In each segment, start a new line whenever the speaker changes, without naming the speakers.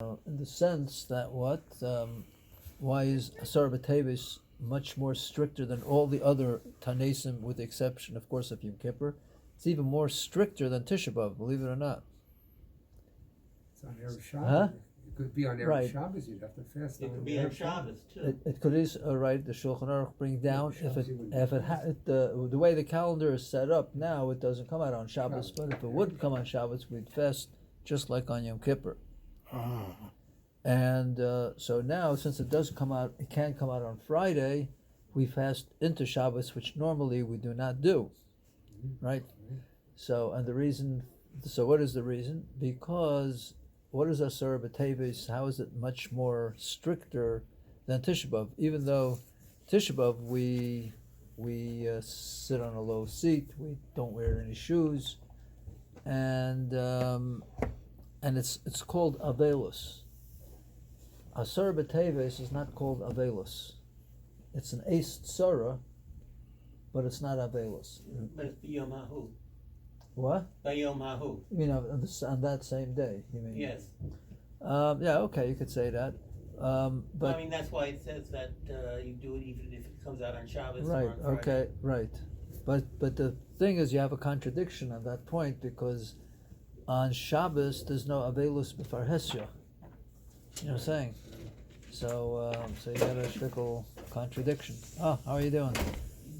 In the sense that why is Asar B'Tevis much more stricter than all the other Tanesim, with the exception, of course, of Yom Kippur? It's even more stricter than Tisha B'Av, believe it or not.
It's on Erev Shabbos.
Huh?
It could be on Erev
Right.
Shabbos. You'd have to fast.
It could be on Shabbos too.
It could is right. The Shulchan Aruch bring down the way the calendar is set up now, it doesn't come out on Shabbos. But if it would come on Shabbos, we'd fast just like on Yom Kippur. And so now, since it does come out, it can come out on Friday, we fast into Shabbos, which normally we do not do, right? So, and the reason, so what is the reason? Because what is Asar B'Tevis? How is it much more stricter than Tisha B'Av? Even though Tisha B'Av, we sit on a low seat, we don't wear any shoes, and it's called Avelus. Asar B'Teves is not called Avelus. It's an Eis Tzara, but it's not Avelus.
But it's B'Yom HaHu.
What?
B'Yom HaHu.
You mean on that same day? You mean?
Yes.
Yeah. Okay, you could say that. But
I mean, that's why it says that you do it even if it comes out on Shabbos.
right.
Or on Friday.
Okay. Right. But the thing is, you have a contradiction on that point, because on Shabbos there's no Avelus b'far Hesya. You know what I'm saying? So you got a shtickle contradiction. Oh, how are you doing?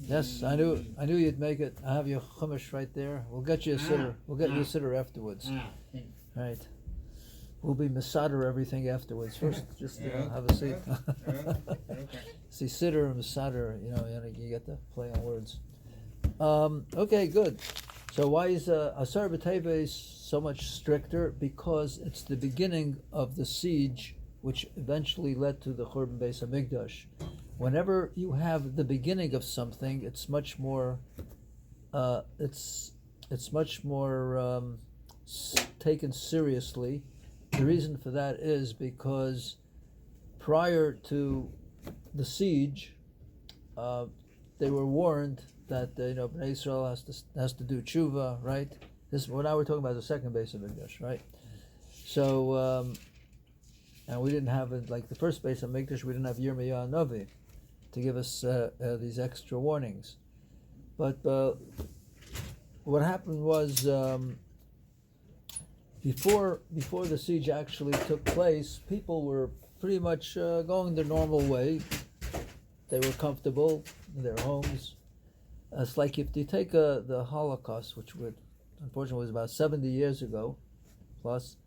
Yes, I knew you'd make it. I have your chumash right there. We'll get you a sitter. We'll get you a sitter afterwards. Right. We'll be masader everything afterwards. First, just have a seat. See, sitter and masader. You get the play on words. Okay, good. So why is Asar B'Teves so much stricter? Because it's the beginning of the siege, which eventually led to the Churban Beis Hamikdash. Whenever you have the beginning of something, it's much more taken seriously. The reason for that is because prior to the siege, they were warned that Bnei Israel has to do tshuva, right? Now we're talking about the second Beis Hamikdash, right? So and we didn't have it like the first Beis Hamikdash. We didn't have Yirmiyah Novi to give us these extra warnings. But what happened was before the siege actually took place, people were pretty much going the normal way. They were comfortable in their homes. It's like if you take the Holocaust, which unfortunately was about 70 years ago, plus,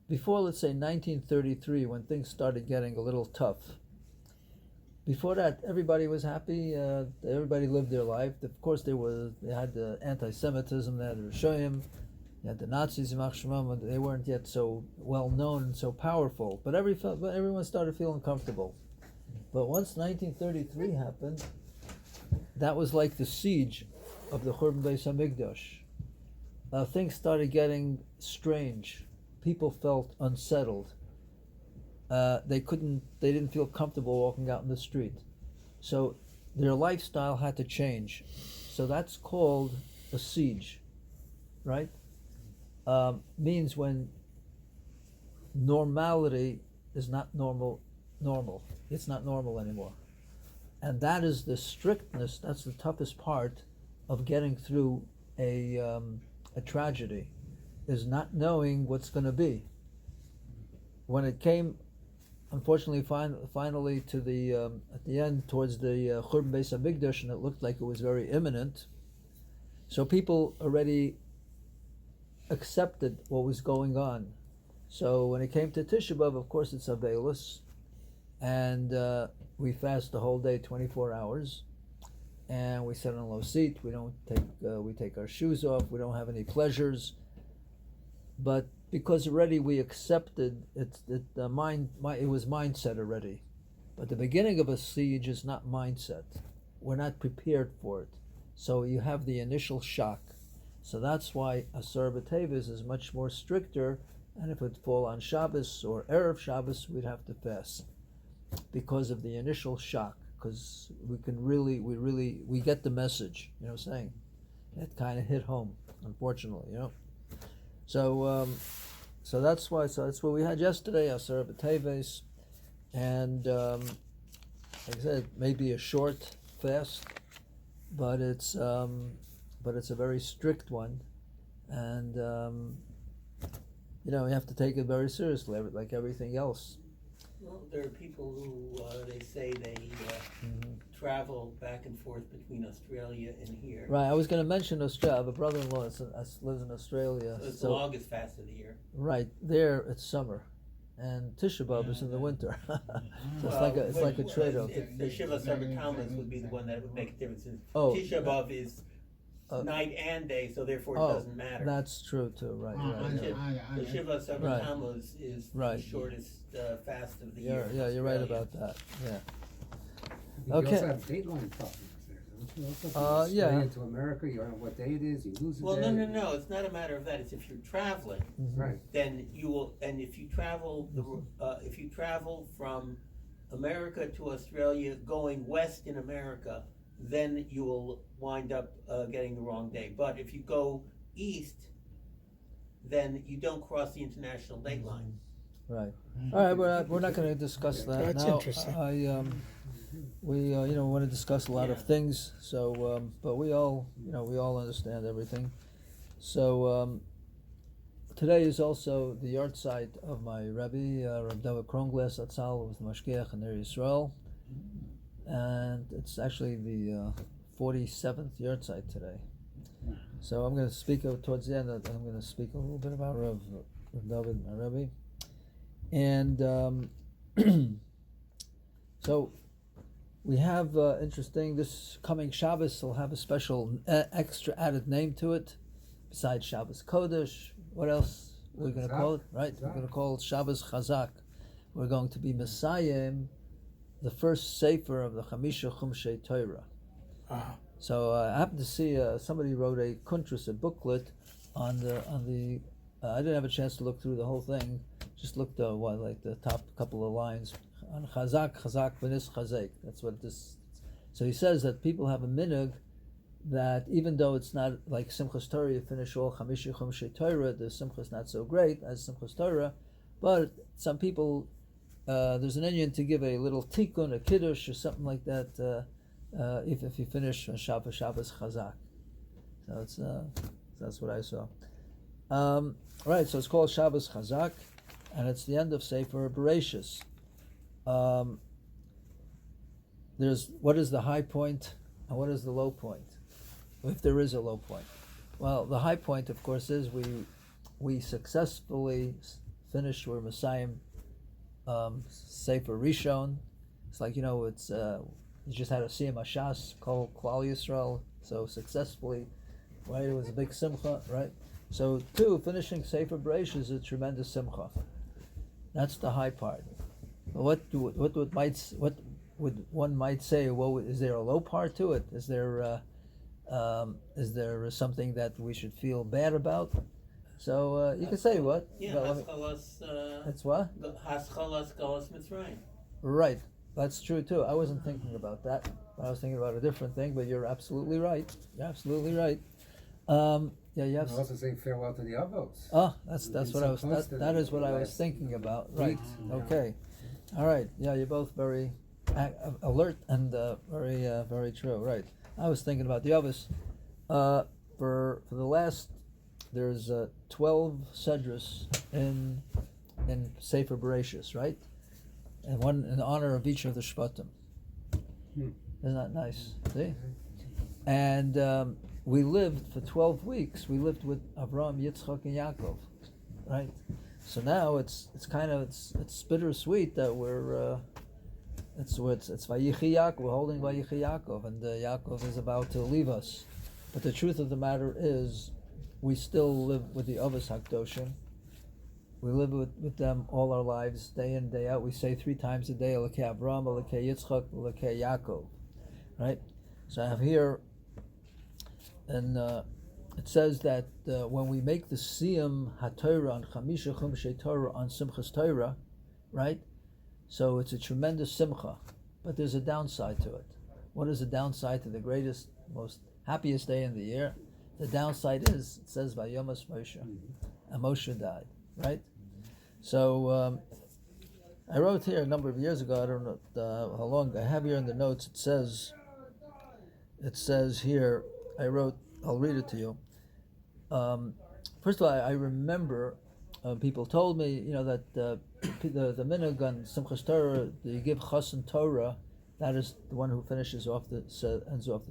before, let's say, 1933, when things started getting a little tough. Before that, everybody was happy. Everybody lived their life. Of course, they had the anti-Semitism. They had the Rishoyim. You had the Nazis, they weren't yet so well known and so powerful. But everyone started feeling comfortable. But once 1933 happened, that was like the siege of the Churban Beis Hamikdash. Things started getting strange. People felt unsettled. They didn't feel comfortable walking out in the street. So their lifestyle had to change. So that's called a siege, right? Means when normality is not normal. It's not normal anymore. And that is the strictness, that's the toughest part of getting through a tragedy, is not knowing what's going to be. When it came, unfortunately, finally to at the end, towards the Churban Beis Hamikdash, and it looked like it was very imminent, so people already accepted what was going on. So when it came to Tisha B'Av, of course it's Avelus, and we fast the whole day, 24 hours, and we sit on a low seat. We take our shoes off. We don't have any pleasures. But because already we accepted it was mindset already. But the beginning of a siege is not mindset. We're not prepared for it. So you have the initial shock. So that's why Asar B'Teves is much more stricter, and if it fall on Shabbos or Erev Shabbos, we'd have to fast because of the initial shock. Because we get the message. You know what I'm saying? It kind of hit home, unfortunately. So So that's why. So that's what we had yesterday. Asar B'Teves, and like I said, maybe a short fast, but it's a very strict one, and you have to take it very seriously, like everything else.
Well, there are people who, they say they travel back and forth between Australia and here.
Right. I was going to mention Australia. I have a brother-in-law that lives in Australia.
So it's the longest fast of the year.
Right there, it's summer, and Tisha B'av is in the winter. So it's like a trade-off.
The Shiva Sefer Talmud would be the one that would make a difference.
Oh,
Tisha B'av is night and day, so therefore it doesn't matter.
That's true too. Right.
The Shiva Sefer
Right.
Talmud is the shortest fast of the year.
Yeah, you're right about that. Yeah.
You
Okay.
also have dateline problems there, don't you? Also from
yeah.
Australia to America, you don't know what day it is, you lose a
Well,
day.
no. It's not a matter of that. It's if you're traveling,
Right.
then you will. And if you travel if you travel from America to Australia, going west in America, then you will wind up getting the wrong day. But if you go east, then you don't cross the international date line.
Right. All right. We're not going to discuss that
That's
now.
interesting.
We want to discuss a lot of things. So, but we all understand everything. So today is also the yard site of my Rebbe, Rav David Kronglas Atzal, who was the Mashgiach in Eretz Yisrael, and it's actually the 47th yard site today. So I'm going to speak towards the end. I'm going to speak a little bit about Rav David, my Rebbe, and so we have interesting. This coming Shabbos will have a special extra added name to it, besides Shabbos Kodesh. What else we're going to call it? Right, we're going to call it Shabbos Chazak. We're going to be Messiahim, the first sefer of the Chamisha Chumshei Torah. So I happened to see somebody wrote a kuntras, a booklet on the. I didn't have a chance to look through the whole thing. Just looked like the top couple of lines on Chazak, V'nis Chazek. That's what this. So he says that people have a minhag that even though it's not like Simchas Torah, you finish all Chamisha Chumshei Torah, the Simcha is not so great as Simchas Torah, but some people there's an inyan to give a little tikkun, a kiddush, or something like that. If you finish Shabbos Chazak, so it's that's what I saw. Right, so it's called Shabbos Chazak, and it's the end of Sefer Bereshis. There's what is the high point and what is the low point, if there is a low point. Well, the high point, of course, is we successfully finished with Messiah Sefer Rishon. It's like it's. You just had a Siyam Hashas called Klal Yisrael, so successfully, right? It was a big simcha, right? So, finishing Sefer Bereshis is a tremendous simcha. That's the high part. But what would one might say? Well, is there a low part to it? Is there something that we should feel bad about? So you can say what?
Yeah,
it's what?
Haschalas Galas Mitzrayim.
Right. That's true too. I wasn't thinking about that. I was thinking about a different thing. But you're absolutely right. You have.
You're also saying farewell to the Avos.
Oh, that's what I was. That is what I was thinking about. Right. Okay. All right. Yeah, you're both very alert and very true. Right. I was thinking about the Avos. For the last, there's 12 sedras in Sefer Bereshis, right? And one in honor of each of the Shvatim. Isn't that nice? See? And we lived for 12 weeks. We lived with Avraham, Yitzchak, and Yaakov, right? So now it's bittersweet that we're it's Vayehi Yaakov. We're holding Vayehi Yaakov, and Yaakov is about to leave us. But the truth of the matter is, we still live with the Avos Hakdoshim. We live with them all our lives, day in, day out. We say 3 times a day, Elokei Avraham, Elokei Yitzchak, Elokei Yaakov. Right? So I have here, and it says that when we make the Siyam HaTorah on Chamisha Chumshei Torah on Simchas Torah, right? So it's a tremendous simcha, but there's a downside to it. What is the downside to the greatest, most happiest day in the year? The downside is, it says, Vayomas Moshe, and Moshe died, right? So I wrote here a number of years ago. I don't know how long. I have here in the notes. It says here. I wrote. I'll read it to you. First of all, I remember people told me, that the minhag on Simchas Torah, you give Chasen Torah. That is the one who ends off the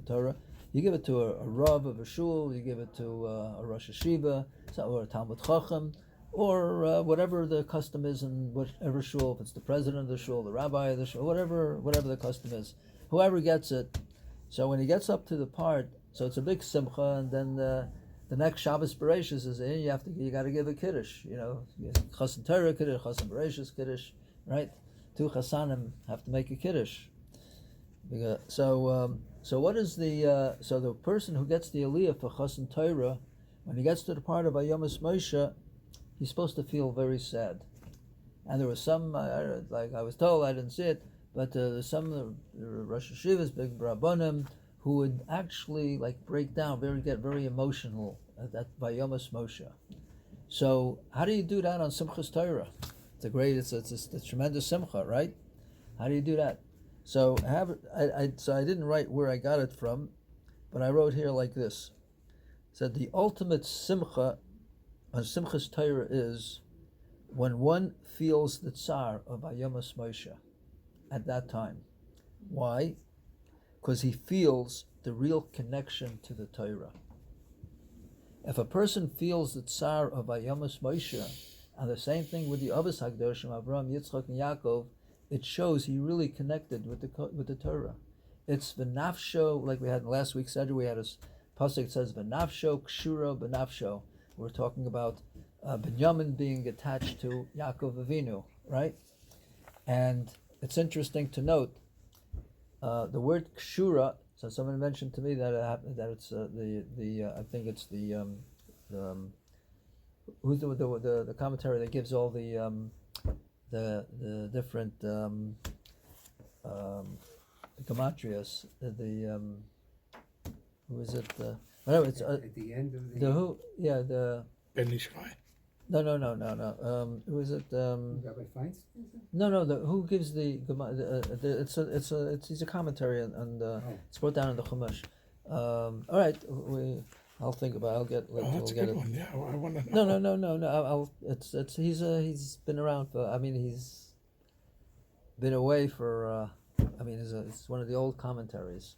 Torah. You give it to a Rav of a shul. You give it to a Rosh Hashiva or a Talmud Chacham, or whatever the custom is in whatever shul. If it's the president of the shul, the rabbi of the shul, whatever the custom is, whoever gets it. So when he gets up to the part, so it's a big simcha, and then the next Shabbos Bereshis is in. You got to give a kiddush. Chasen Torah kiddush, Chasen Bereshis kiddush, right? 2 chasanim have to make a kiddush. So what is the person who gets the aliyah for Chasen Torah, when he gets to the part of Ayomas Moshe, he's supposed to feel very sad. And there was some, like I was told, I didn't see it, but there's some Rosh Hashivas, big Rabbanim, who would actually break down, get very emotional at that Vayomas Moshe. So how do you do that on Simchas Torah? It's a tremendous simcha, right? How do you do that? So I didn't write where I got it from, but I wrote here like this. It said the ultimate simcha on Simchas Torah is when one feels the tsar of Vayomas Moshe at that time. Why? Because he feels the real connection to the Torah. If a person feels the tsar of Vayomas Moshe, and the same thing with the Avos Hagdoshim, Avraham, Yitzchak, and Yaakov, it shows he really connected with the Torah. It's v'nafsho, like we had in last week's Seder, we had a pasuk that says v'nafsho kshura b'nafsho. We're talking about Binyamin being attached to Yaakov Avinu, right? And it's interesting to note the word kshura. So someone mentioned to me that it's I think it's who's the commentary that gives all the different gematrias. Who is it? Whatever it's
at the end of
the who? Yeah, the
Ben Ishmael.
No. Who is it?
Rabbi Feinstein?
No. Who gives the it's a commentary and it's brought down in the Chumash. All right, I'll think about it. I'll get.
Oh, that's
we'll
a
get
good
it.
one. Yeah, I want to know.
No. He's been around for. I mean, he's been away for. It's one of the old commentaries.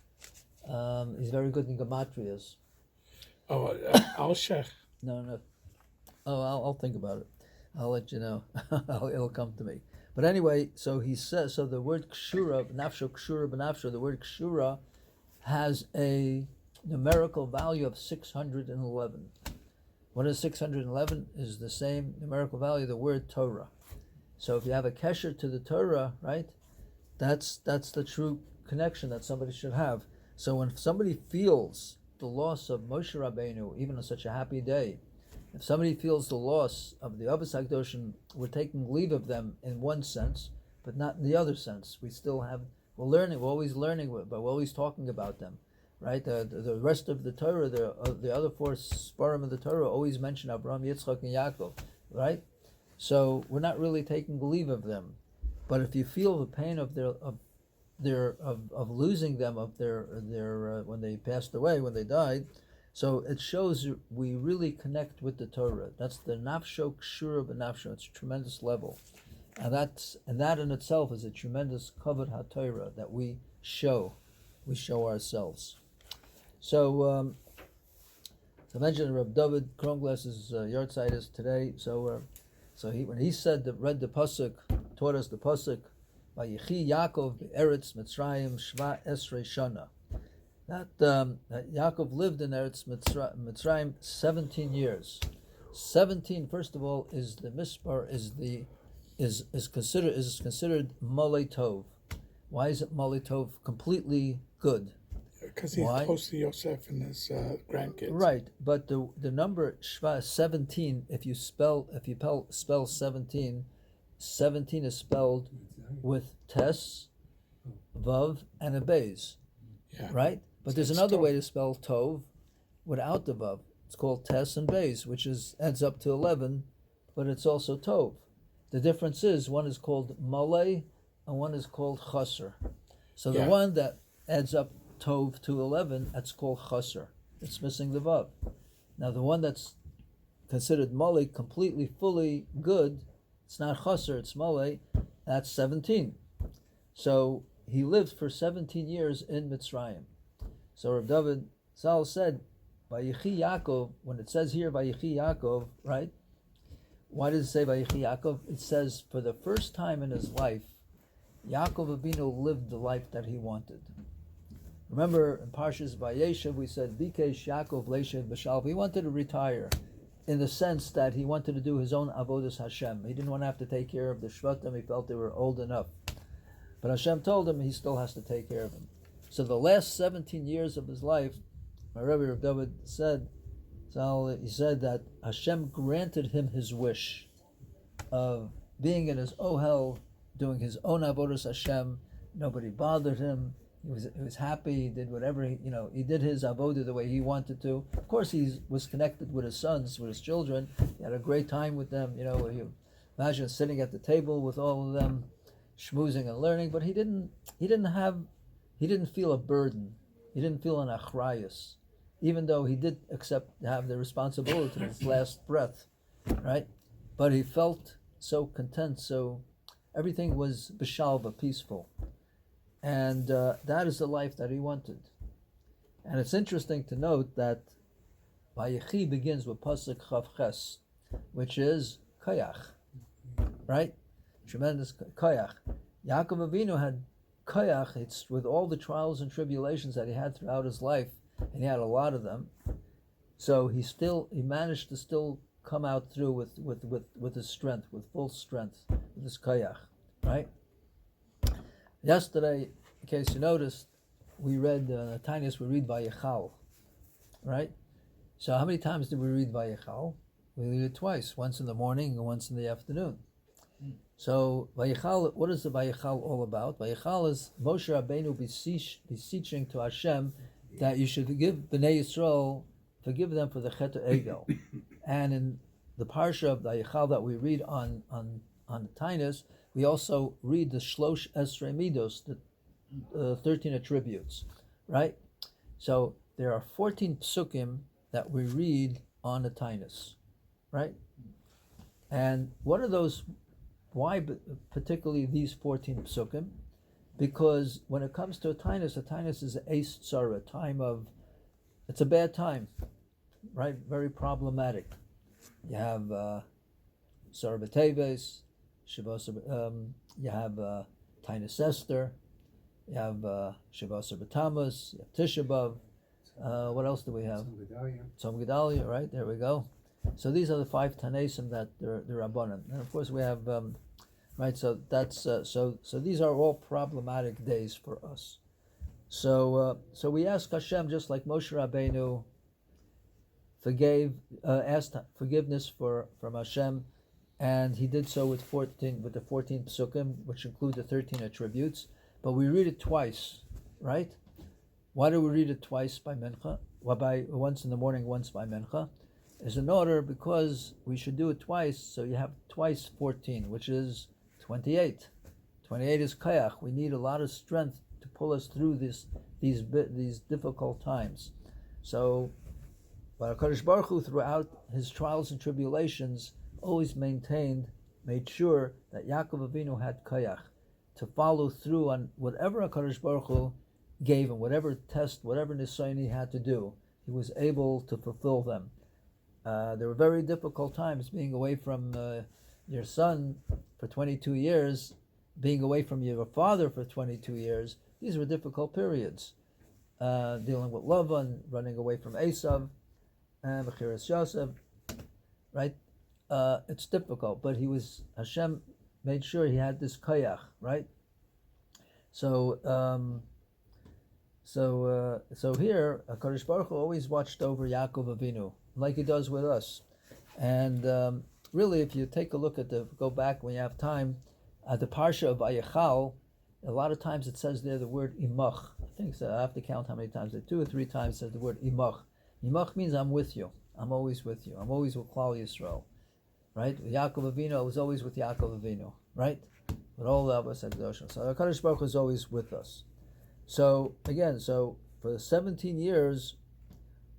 He's very good in gematrias.
Oh, Al-Sheikh.
No. Oh, I'll think about it. I'll let you know. It'll come to me. But anyway, so he says. So the word kshura, nafsho kshura b'nafsho. The word kshura has a numerical value of 611. What is 611? Is the same numerical value of the word Torah. So if you have a kesher to the Torah, right? That's the true connection that somebody should have. So when somebody feels the loss of Moshe Rabbeinu, even on such a happy day, if somebody feels the loss of the Avos Hagdoshim, we're taking leave of them in one sense, but not in the other sense. We're always learning, but we're always talking about them, right? The rest of the Torah, the other 4 Sfarim of the Torah always mention Abraham, Yitzchak, and Yaakov, right? So we're not really taking leave of them. But if you feel the pain of losing them, of their when they passed away, when they died, so it shows we really connect with the Torah. That's the nafsho kshura b'nafsho. It's a tremendous level, and that in itself is a tremendous kavod haTorah that we show ourselves. So I mentioned Reb David Kronglass's yahrzeit is today. So when he read the pasuk, taught us the pasuk, Vayehi Yaakov be'eretz Mitzrayim shva esrei shana. That Yaakov lived in Eretz Mitzrayim 17 years. 17, first of all, is the mispar is considered malei tov. Why is it malei tov? Completely good.
Because he's close to Yosef and his grandkids.
Right, but the number shva 17. If you spell 17, 17 is spelled with tes, vav, and a beis.
Yeah.
Right? But there's another way to spell tov without the vav. It's called tes and beis, which adds up to 11, but it's also tov. The difference is one is called Malay and one is called Chaser. So the
Yeah.
one that adds up Tov to 11, that's called Chaser. It's missing the Vav. Now the one that's considered Malay, completely, fully good, it's not Chaser, it's Malay, that's 17. So he lived for 17 years in Mitzrayim. So Rav David Zal said, Vayehi Yaakov, when it says here Vayehi Yaakov, right? Why does it say Vayehi Yaakov? It says for the first time in his life, Yaakov Avinu lived the life that he wanted. Remember in Parsha Vayehi we said Bikesh Yaakov Leishev B'Shalv. He wanted to retire, in the sense that he wanted to do his own avodas Hashem. He didn't want to have to take care of the Shvatim. He felt they were old enough. But Hashem told him he still has to take care of them. So the last 17 years of his life, my Rebbe Rav David said, he said that Hashem granted him his wish of being in his ohel, doing his own avodas Hashem. Nobody bothered him. He was happy. He did whatever he did his avodah the way he wanted to. Of course, he was connected with his sons, with his children. He had a great time with them. You imagine sitting at the table with all of them, schmoozing and learning. But he didn't feel a burden. He didn't feel an achrayus, even though he did have the responsibility of his last breath, right? But he felt so content. So everything was b'shalva, peaceful. And that is the life that he wanted. And it's interesting to note that Vayechi begins with Pasuk Chav Ches, which is Koyach, right? Tremendous Koyach. Yaakov Avinu had Koyach, it's with all the trials and tribulations that he had throughout his life, and he had a lot of them. So he managed to still come out through with his strength, with full strength, with his Koyach, right? Yesterday, in case you noticed, we read Tinius. We read Vayechal, right? So how many times did we read Vayechal? We read it twice, once in the morning and once in the afternoon. So Vayechal, what is the Vayechal all about? Vayechal is Moshe Rabbeinu beseeching to Hashem that you should forgive Bnei Yisrael, forgive them for the Chet Egel. And in the Parsha of Vayechal that we read on the Tinius, we also read the Shlosh Esrei Midos, the 13 attributes, right? So there are 14 psukim that we read on the Tainus, right? And what are those? Why particularly these 14 psukim? Because when it comes to a Tainus is an Eis Tzara, it's a bad time, right? Very problematic. You have Tzara B'Teves, you have Tainus Esther, you have Shavasar B'Tammuz, you have Tisha B'Av. What else do we have? Tzom Gedalia, right? There we go. So these are the 5 Tanesim that they're Rabbanim. And of course we have, right, so that's, so these are all problematic days for us. So we ask Hashem, just like Moshe Rabbeinu asked forgiveness from Hashem, and he did so with the 14 psukim, which include the 13 attributes. But we read it twice, right? Why do we read it twice by Mincha? Once in the morning, once by Mincha. Is in order because we should do it twice, so you have twice 14, which is 28. 28 is Kayach. We need a lot of strength to pull us through these difficult times. So, but HaKadosh Baruch Hu, throughout his trials and tribulations, always made sure that Yaakov Avinu had Kayach to follow through on whatever HaKadosh Baruch Hu gave him, whatever test, whatever nisayon he had to do, he was able to fulfill them. There were very difficult times being away from your son for 22 years, being away from your father for 22 years. These were difficult periods. Dealing with Lavan, running away from Esav, and Bechiras Yosef, right? It's difficult, but Hashem made sure he had this koyach, right? So here, HaKadosh Baruch Hu always watched over Yaakov Avinu, like he does with us. And really, if you take a look go back when you have time, at the Parsha of Vayechal, a lot of times it says there the word imach. I think so. I have to count how many times. 2 or 3 times it says the word imach. Imach means I'm with you. I'm always with you. I'm always with Klal Yisrael. right? Yaakov Avinu was always with Yaakov Avinu, right? With all the Avos HaKadoshim. So HaKadosh Baruch Hu is always with us. So again, for 17 years,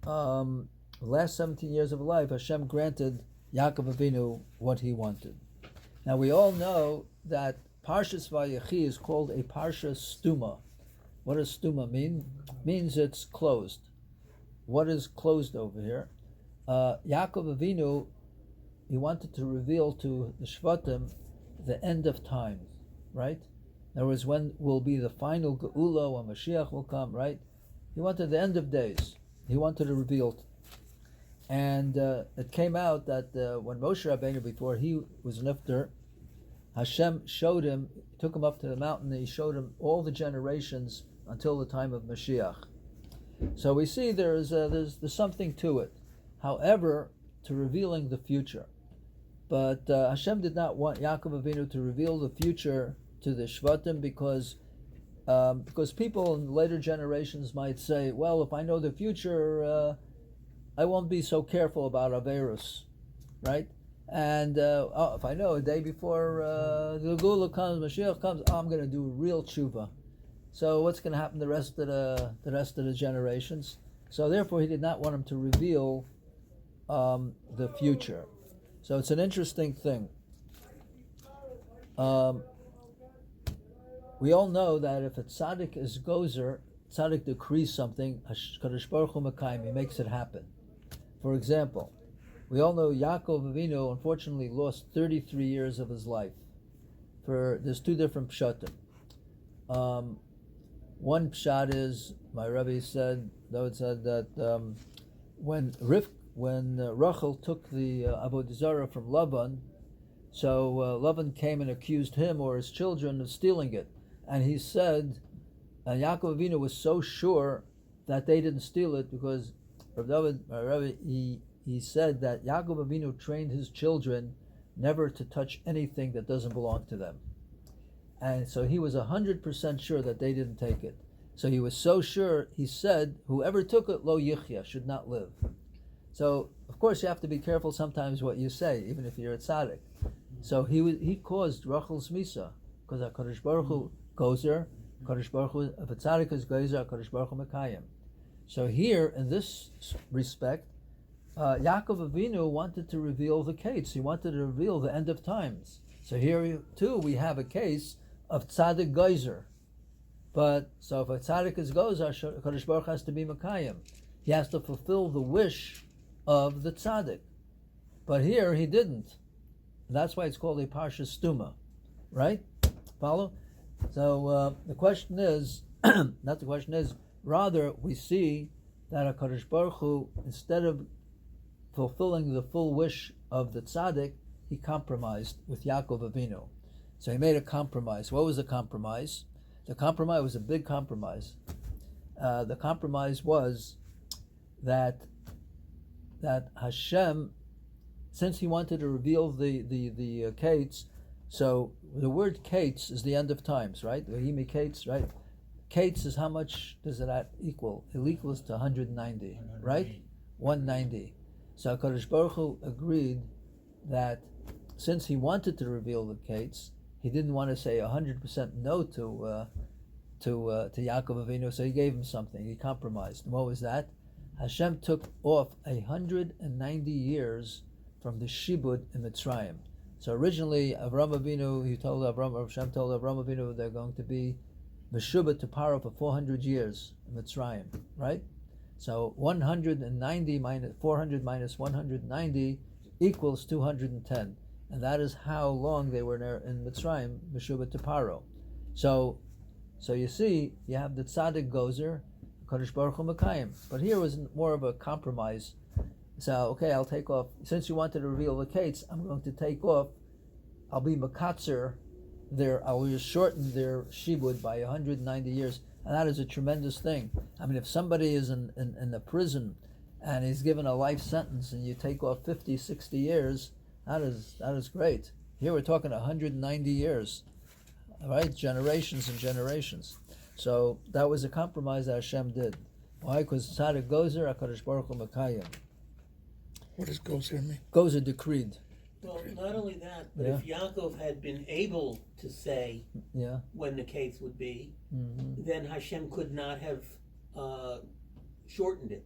the last 17 years of life, Hashem granted Yaakov Avinu what he wanted. Now we all know that Parsha Vayehi is called a Parsha Stuma. What does Stuma mean? Means it's closed. What is closed over here? Yaakov Avinu, he wanted to reveal to the Shvatim the end of time, right? In other words, when will be the final Geula, when Mashiach will come, right? He wanted the end of days. He wanted to reveal it. And it came out that when Moshe Rabbeinu, before he was nifter, Hashem showed him, took him up to the mountain, and he showed him all the generations until the time of Mashiach. So we see there's something to it. However, to revealing the future. But Hashem did not want Yaakov Avinu to reveal the future to the Shvatim because people in later generations might say, well, if I know the future, I won't be so careful about Averus, right? And if I know a day before the Gula comes, Mashiach comes, I'm going to do real tshuva. So what's going to happen the rest of the generations? So therefore, he did not want him to reveal the future. So it's an interesting thing. We all know that if a tzaddik is gozer, tzaddik decrees something, Kadosh Baruch Hu Mekayim, he makes it happen. For example, we all know Yaakov Avinu unfortunately lost 33 years of his life. There's two different pshatim. One pshat is, my Rebbe said, that when Rachel took the Avodah Zarah from Lavan, so Lavan came and accused him or his children of stealing it. And he said, and Yaakov Avinu was so sure that they didn't steal it because Rav David, my Rebbe, he said that Yaakov Avinu trained his children never to touch anything that doesn't belong to them. And so he was 100% sure that they didn't take it. So he was so sure, he said, whoever took it, lo yichya, should not live. So, of course, you have to be careful sometimes what you say, even if you're a tzaddik. So he caused Rachel's misa, because HaKadosh Baruch Hu gozer, HaKadosh Baruch Hu, if a tzaddik is gozer, HaKadosh Baruch Hu mekayim. So here, in this respect, Yaakov Avinu wanted to reveal the case. He wanted to reveal the end of times. So here, too, we have a case of tzaddik gozer. But, so if a tzaddik is gozer, HaKadosh Baruch Hu has to be mekayim. He has to fulfill the wish of the tzaddik. But here, he didn't. That's why it's called a Parsha Stuma. Right? Follow? So the question is, not the question is, rather we see that HaKadosh Baruch Hu, instead of fulfilling the full wish of the tzaddik, he compromised with Yaakov Avinu. So he made a compromise. What was the compromise? The compromise was a big compromise. The compromise was that Hashem, since he wanted to reveal the Kates, so the word Kates is the end of times, right? Vahimi Kates, right? Kates is how much does that equal? It equals to 190, right? 190. So HaKadosh Baruch Hu agreed that since he wanted to reveal the Kates, he didn't want to say 100% no to Yaakov Avinu, so he gave him something. He compromised. And what was that? Hashem took off 190 years from the Shibud in Mitzrayim. So originally, Avram Avinu, Hashem told Avram Avinu they're going to be Meshubah to Paro for 400 years in Mitzrayim, right? So 190 minus 400 minus 190 equals 210. And that is how long they were in Mitzrayim, Meshubah to Paro. So you see, you have the Tzaddik Gozer, Kadosh Baruch Hu Mekayim. But here was more of a compromise. So, okay, I'll take off. Since you wanted to reveal the Kates, I'm going to take off. I'll be Makatzer. I'll just shorten their Shibud by 190 years. And that is a tremendous thing. I mean, if somebody is in a prison and he's given a life sentence and you take off 50, 60 years, that is great. Here we're talking 190 years, right? Generations and generations. So that was a compromise that Hashem did. Why? Because Tzaddik Gozer, HaKadosh Baruch Hu Mekayim.
What does gozer mean?
Gozer decreed.
Well, not only that, but
Yeah.
if Yaakov had been able to say
Yeah.
when the case would be,
Mm-hmm.
then Hashem could not have shortened it.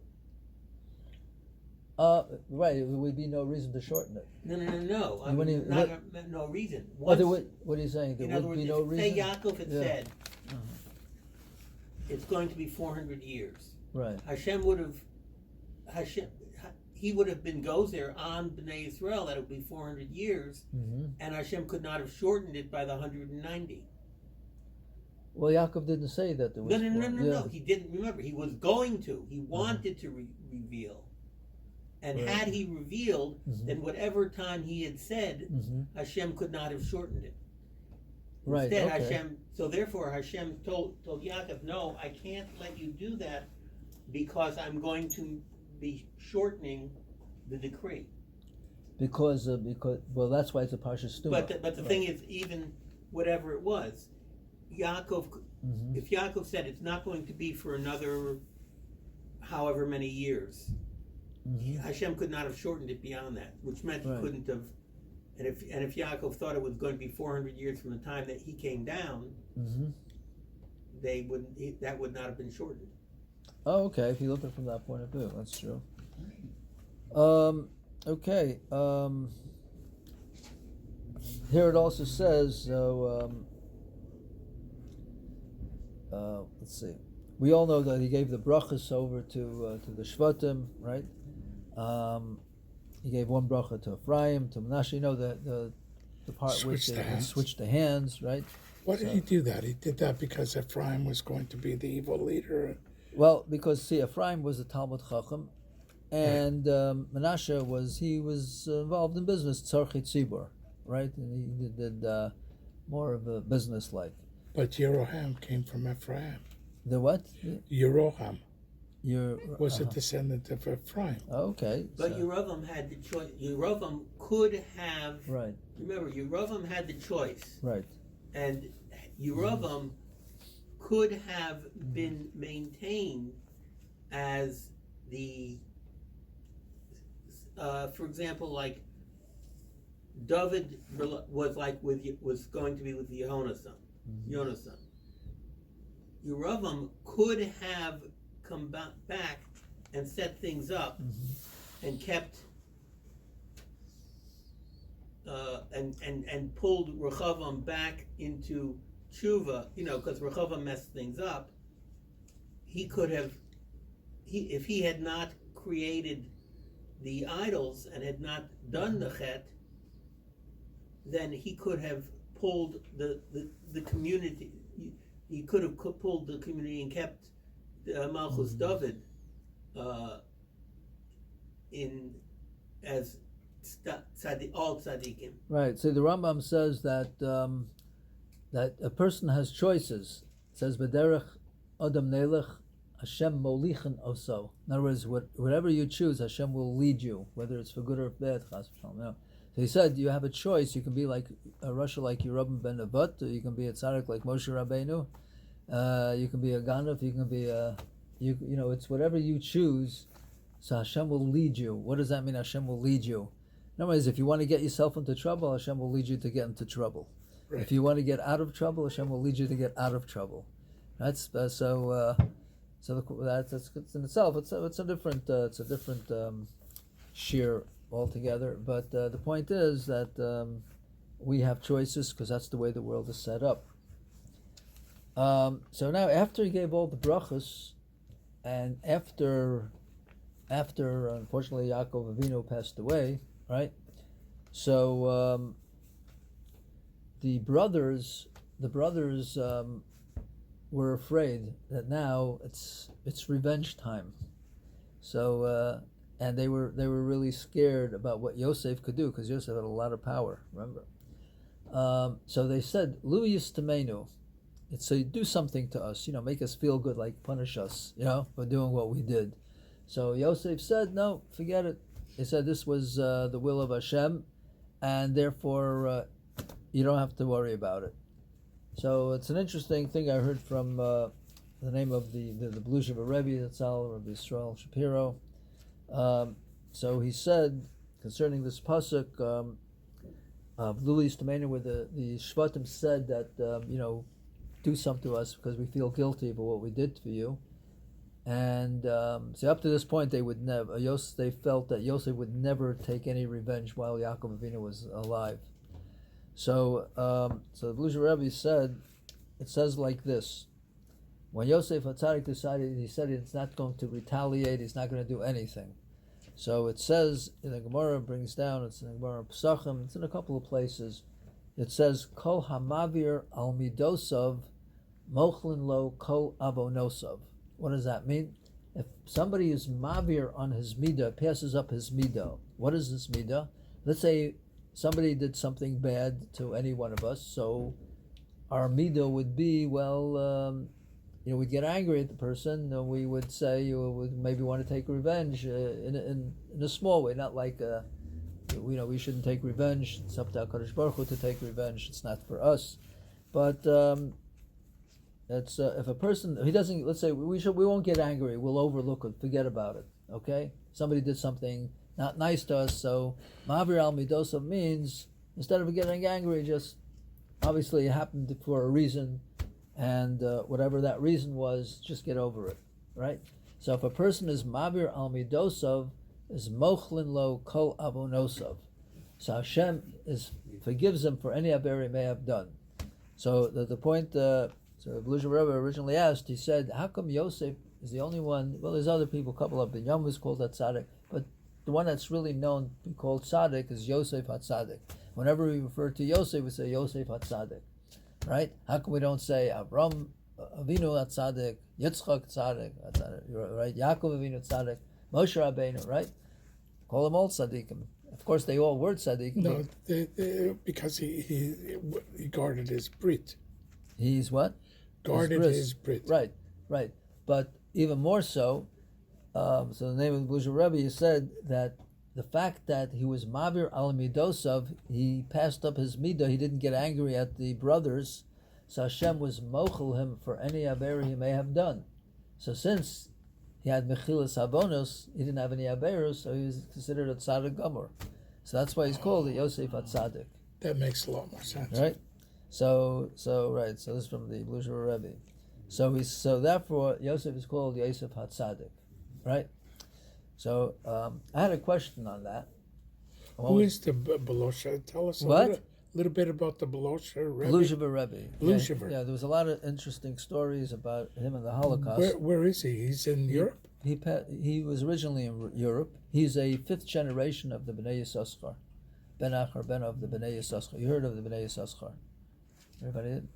Right. There would be no reason to shorten it.
No. I
When
mean,
he-
not
what-
no reason.
What
Once,
are you saying? There
in other
would
words,
be no
if,
reason.
say Yaakov had
Yeah.
said,
Uh-huh.
it's going to be 400 years.
Right.
Hashem would have, he would have been gozer on Bnei Israel that it would be 400 years,
Mm-hmm.
and Hashem could not have shortened it by the 190.
Well, Yaakov didn't say that there was.
No. He didn't remember. He was going to. He wanted to reveal. And
Right.
had he revealed,
Mhm.
then whatever time he had said,
Mm-hmm.
Hashem could not have shortened it.
Right.
Instead,
Okay.
Hashem. So therefore, Hashem told Yaakov, "No, I can't let you do that because I'm going to be shortening the decree."
Because well, that's why it's a Parsha Stuma.
But the thing is, even whatever it was, Yaakov.
Mm-hmm.
If Yaakov said it's not going to be for another however many years,
Mm-hmm.
Hashem could not have shortened it beyond that, which meant he
Right.
couldn't have. And if Yaakov thought it was going to be 400 years from the time that he came down,
Mm-hmm.
that would not have been shortened.
Oh, okay. If you look at it from that point of view, that's true. Okay. Here it also says. So let's see. We all know that he gave the brachas over to the Shvatim, right? He gave one bracha to Ephraim, to Menashe. You know the part which
Switched the
they
hands.
switched the hands, right?
Why did
So-
he do that? He did that because Ephraim was going to be the evil leader.
Well, because see, Ephraim was a Talmud Chacham, and Menashe was involved in business, tzarchei tzibur, right? And he did more of a business like.
But Yeroham came from Ephraim.
The what?
Yeroham
You're
was a descendant of Ephraim.
okay.
But
so-
Yeravam had the choice. Yeravam could have.
right,
Remember, Yeravam had the choice,
right,
and Yeravam could have been maintained as the, for example, like David was was going to be with Yehonah's son. Yonah's son. Yeravam could have come back and set things up and kept and pulled Rechavam back into tshuva, because Rechavam messed things up. He could have, if he had not created the idols and had not done the chet, then he could have pulled the community. He could have pulled the community and kept Malchus David in as all tzaddikim.
right. So the Rambam says that that a person has choices. It says b'derech adam nelech Hashem molichen oso. In other words, whatever you choose, Hashem will lead you, whether it's for good or bad. Chas v'shalom. No. So he said you have a choice. You can be like a Rasha like Yerubim ben Nevat, or you can be a tzaddik like Moshe Rabbeinu. You can be a Ganav. You can be a you know. It's whatever you choose. So Hashem will lead you. What does that mean? Hashem will lead you. In other words, if you want to get yourself into trouble, Hashem will lead you to get into trouble.
Right.
If you want to get out of trouble, Hashem will lead you to get out of trouble. That's so that's in itself. It's a different sheer altogether. But the point is that we have choices because that's the way the world is set up. So now, after he gave all the brachas, and after unfortunately Yaakov Avinu passed away, right? So the brothers were afraid that now it's revenge time. So and they were really scared about what Yosef could do because Yosef had a lot of power. Remember, so they said, "Lu yistamenu." So you do something to us, make us feel good, like punish us, for doing what we did. So Yosef said, no, forget it. He said this was the will of Hashem, and therefore you don't have to worry about it. So it's an interesting thing I heard from the name of the Blushev Rebbe, that's all, Rabbi Yisrael Shapiro. So he said concerning this pasuk, Lulis Tamena, where the Shvatim said that, do something to us because we feel guilty for what we did for you. And so up to this point, they would never. They felt that Yosef would never take any revenge while Yaakov Avinu was alive. So, the Bluja Rebbe said, it says like this: when Yosef HaTzadik decided, he said he's not going to retaliate. He's not going to do anything. So it says in the Gemara, brings down. It's in the Gemara Pesachim. It's in a couple of places. It says Kol Hamavir Al Midosov Mochlin Lo Kol Avonosov. What does that mean? If somebody is mavir on his midah, passes up his midah, what is this midah? Let's say somebody did something bad to any one of us, so our midah would be, we'd get angry at the person, and we would say, we would maybe want to take revenge in a small way, not like, we shouldn't take revenge. It's up to HaKadosh Baruch Hu to take revenge. It's not for us. But it's if a person, he doesn't, let's say we won't get angry. We'll overlook it, forget about it. Okay, somebody did something not nice to us, so Ma'avir al Midosav means instead of getting angry, just obviously it happened for a reason, and whatever that reason was, just get over it, right? So if a person is Ma'avir al Midosav, is Mochlin Lo Kol Avonosov, so Hashem forgives him for any aver he may have done. So the point. So Bluja Rebbe originally asked, he said, how come Yosef is the only one? Well, there's other people, a couple of Binyam was called Tzaddik, but the one that's really known to be called Tzaddik is Yosef HaTzaddik. Whenever we refer to Yosef, we say Yosef HaTzaddik, right? How come we don't say Avram Avinu HaTzaddik, Yitzchak Tzaddik, right? Yaakov Avinu Tzaddik, Moshe Rabbeinu, right? Call them all Tzaddikim. Of course, they all were Tzaddikim.
No, because he guarded his brit.
He's what?
Guarded his brit.
Right. But even more so, so the name of the Bluja Rebbe said that the fact that he was Mavir al Midosav, he passed up his midah, he didn't get angry at the brothers, so Hashem was mochel him for any aver he may have done. So since he had mechilas avonos, he didn't have any averos, so he was considered a tzaddik gomer. So that's why he's called the Yosef HaTzaddik.
That makes a lot more sense.
Right? So this is from the Bluja Rebbe. So therefore Yosef is called Yosef HaTzaddik, right? So I had a question on that.
Who is the Belosha? Tell us a little bit about the Belosha Rebbe.
Bluja Rebbe.
Bluja.
Yeah, there was a lot of interesting stories about him and the Holocaust.
Where is he? He's in Europe?
He was originally in Europe. He's a fifth generation of the Bnei Yissaschar. Ben Achar, Ben of the Bnei Yissaschar. You heard of the Bnei Yissaschar? Everybody did?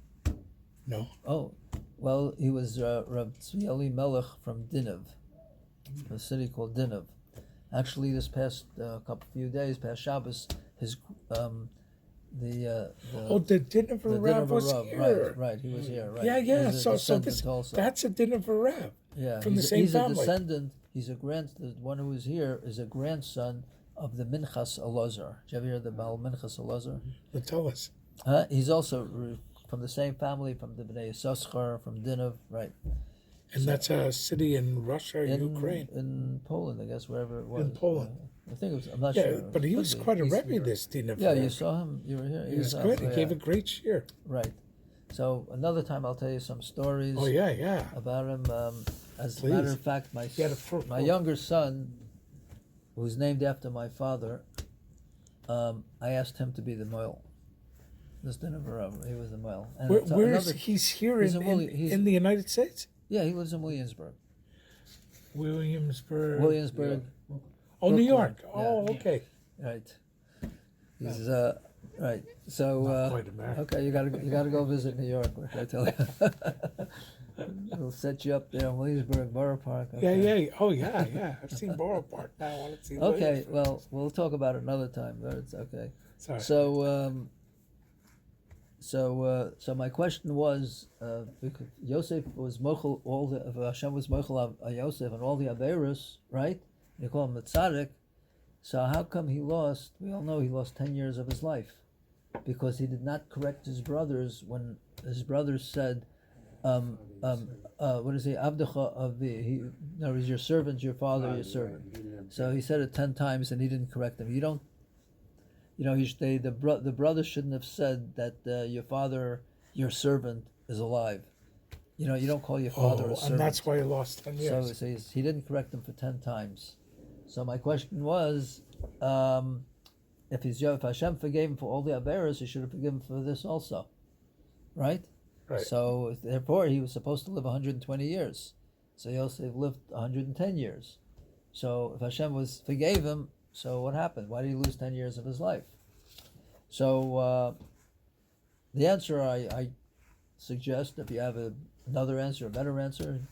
No.
Oh, well, he was Rav Tzvi Eli Melech from Dinav, a city called Dinav. Actually, this past few days, past Shabbos, his the
Dinav Rav was here.
Right, he was here. Right.
Yeah. So
also.
That's a Dinav Rav.
Yeah,
from the same family.
He's a descendant. He's the one who was here is a grandson of the Minchas Elazar. Did you ever hear the Baal Minchas Elazar?
Tell us.
He's also from the same family, from the Bnei Yissaschar, from Dinav, right?
And that's a city in Russia, Ukraine,
in Poland, I guess, wherever it was.
In Poland,
I think it was. I'm not sure.
Yeah, but he was quite a Rebbe. This Dinav.
Yeah, you saw him. You were here.
He was good. He gave a great cheer.
Right. So another time I'll tell you some stories.
Oh yeah.
About him. As a matter of fact, my younger son, who's named after my father, I asked him to be the moil. This dinner, he was the moil.
Where is he's here in the United States?
Yeah, he lives in Williamsburg.
Williamsburg.
Yeah.
Oh, New York.
Yeah.
Oh, okay.
Right. He's right. So
Not quite American.
okay, you gotta go visit New York. What can I tell you? We'll set you up there in Williamsburg Borough Park. Okay.
Yeah. Oh, yeah. I've seen Borough Park. Now I want to see.
Okay. Well, we'll talk about it another time. But it's okay.
Sorry.
So my question was, because Yosef was mochel, Hashem was mochel Yosef and all the Averos, right? You call him the tzaddik. So how come he lost? We all know he lost 10 years of his life because he did not correct his brothers when his brothers said, what is he? Avdecha avi. No, he's your servant, your father, your servant. So he said it 10 times and he didn't correct them. the brother shouldn't have said that your servant is alive. You don't call your father a servant.
And that's why he lost 10 years.
So he didn't correct him for 10 times. So my question was, if Hashem forgave him for all the averos, he should have forgiven for this also, right?
Right.
So therefore, he was supposed to live 120 years. So Yosef lived 110 years. So if Hashem forgave him, so what happened? Why did he lose 10 years of his life? So the answer I suggest, if you have another answer, a better answer,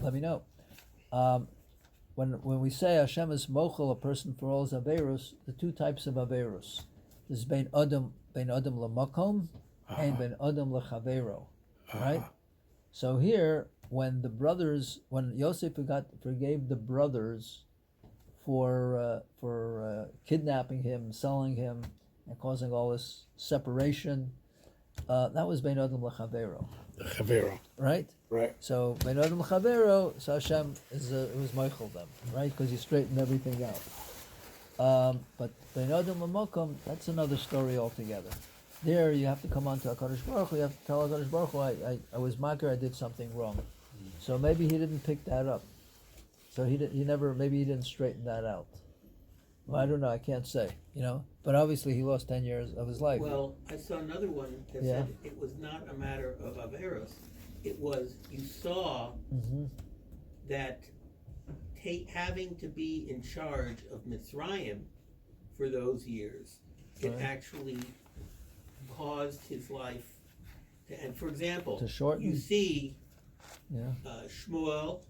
let me know. When we say Hashem is mochel, a person for all his averus, the two types of averus. There's bein adam lamakom and bein adam lechavero, right? So here, when Yosef forgave the brothers for kidnapping him, selling him, and causing all this separation, that was bein adam lechavero.
Chavero.
Right?
Right.
So bein adam lechavero, so Hashem it was mochel them, right? Because he straightened everything out. But bein adam lamakom, that's another story altogether. There, you have to come on to HaKadosh Baruch Hu. You have to tell HaKadosh Baruch Hu, I was makir, I did something wrong. So maybe he didn't pick that up. So maybe he didn't straighten that out. Well, I don't know, I can't say, But obviously he lost 10 years of his life.
Well, I saw another one that said it was not a matter of averos. It was, you saw that having to be in charge of Mitzrayim for those years, it actually caused his life and for example,
to shorten.
You see Shmuel,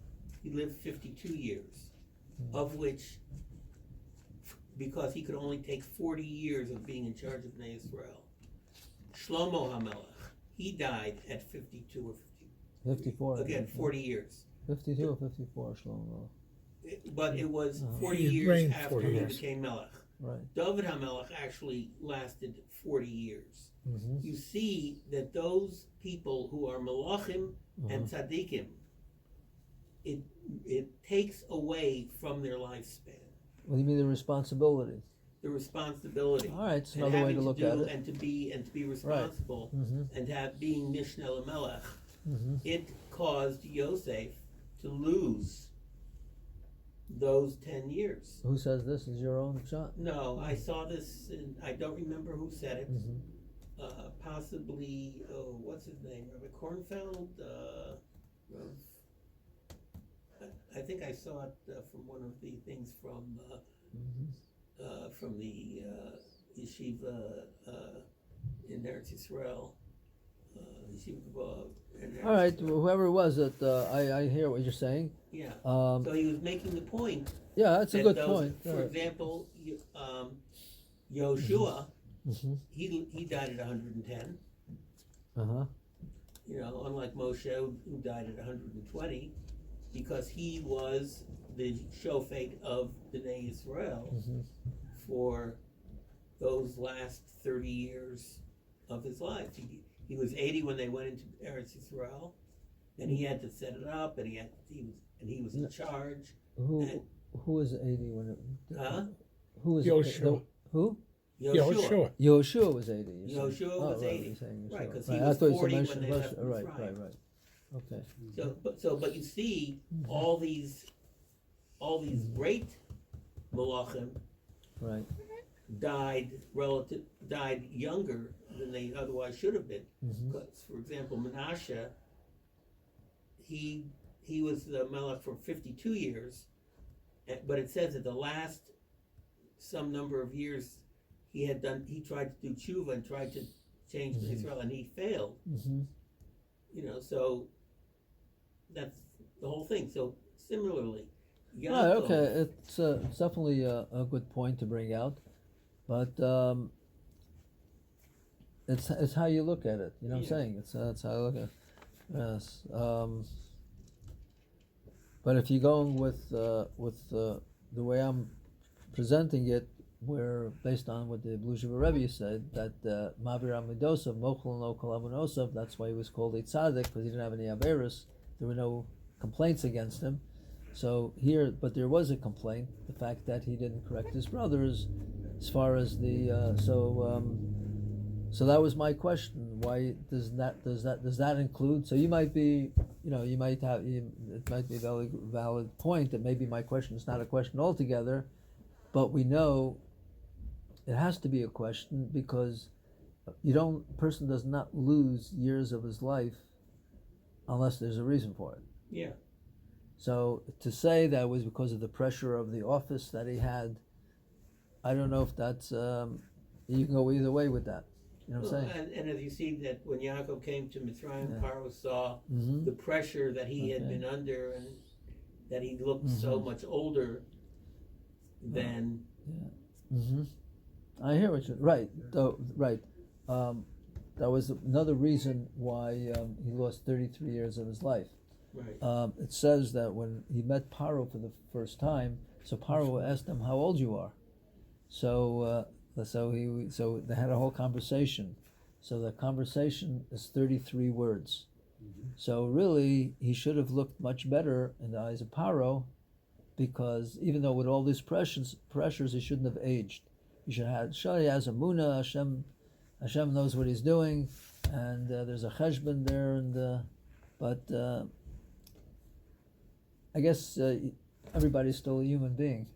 he lived 52 years, of which, because he could only take 40 years of being in charge of Bnei Israel. Shlomo HaMelech, he died at 52 or
54.
Again, 40 years.
52 or 54, Shlomo.
But it was 40
He
years
reigned
after
40
he
years.
became Melech.
Right.
David HaMelech actually lasted 40 years.
Mm-hmm.
You see that those people who are Malachim and Tzaddikim, it takes away from their lifespan.
What do you mean the responsibility?
The responsibility.
All right, it's
and
another way
having
to look
do,
at it.
And to be responsible, and being Mishneh L'Melech, it caused Yosef to lose those 10 years.
Who says this is your own shot?
No, I saw this, and I don't remember who said it. Possibly, what's his name? Rabbi Kornfeld? I think I saw it from one of the things from the yeshiva in Eretz Yisrael.
All right, whoever it was, I hear what you're saying.
Yeah. So he was making the point.
Yeah, that's a good point.
For example, Yoshua, he died at 110. Unlike Moshe, who died at 120, because he was the shofet of Bnei Israel for those last 30 years of his life. He was 80 when they went into Eretz Yisrael, and he had to set it up, and he was in charge.
Who was 80 when it? Who was
Yoshua.
Who?
Yoshua.
Yoshua was 80.
Yoshua was 80. Right, because he
I
was
thought you
40
mentioned
when they left
Right.
Mitzrayim.
Okay.
But you see, all these great malachim
Right.
died younger than they otherwise should have been. Because, for example, Menashe, he was the melech for 52 years, but it says that the last some number of years he tried to do tshuva and tried to change Israel, and he failed. So that's the whole thing. So similarly, Yaakov,
okay, it's definitely a good point to bring out, but it's how you look at it. You know what I'm saying? It's how I look at it. Yes. But if you're going with the way I'm presenting it, where based on what the Blue Shiva Rebbe said, that Mavir Amidosav, Mochel no Kalamunosav, that's why he was called a tzaddik, because he didn't have any Averis. There were no complaints against him. So here, but there was a complaint, the fact that he didn't correct his brothers. as far as the so that was my question. Why does that include? So you might be, it might be a valid point that maybe my question is not a question altogether, but we know it has to be a question because person does not lose years of his life unless there's a reason for it.
Yeah.
So to say that was because of the pressure of the office that he had, I don't know if that's you can go either way with that. You know what I'm saying?
And as you see that when Yaakov came to Mitzrayim,
Yeah.
Paro saw
Mm-hmm.
the pressure that he had been under, and that he looked so much older than.
Yeah. Mm-hmm. I hear what you're right. Though right, that was another reason why he lost 33 years of his life.
Right.
It says that when he met Paro for the first time, so Paro asked him how old you are. So they had a whole conversation. So the conversation is 33 words.
Mm-hmm.
So really, he should have looked much better in the eyes of Paro, because even though with all these pressures, he shouldn't have aged. He should have had he has a Muna. Hashem knows what he's doing, and there's a cheshbon there, but I guess everybody's still a human being.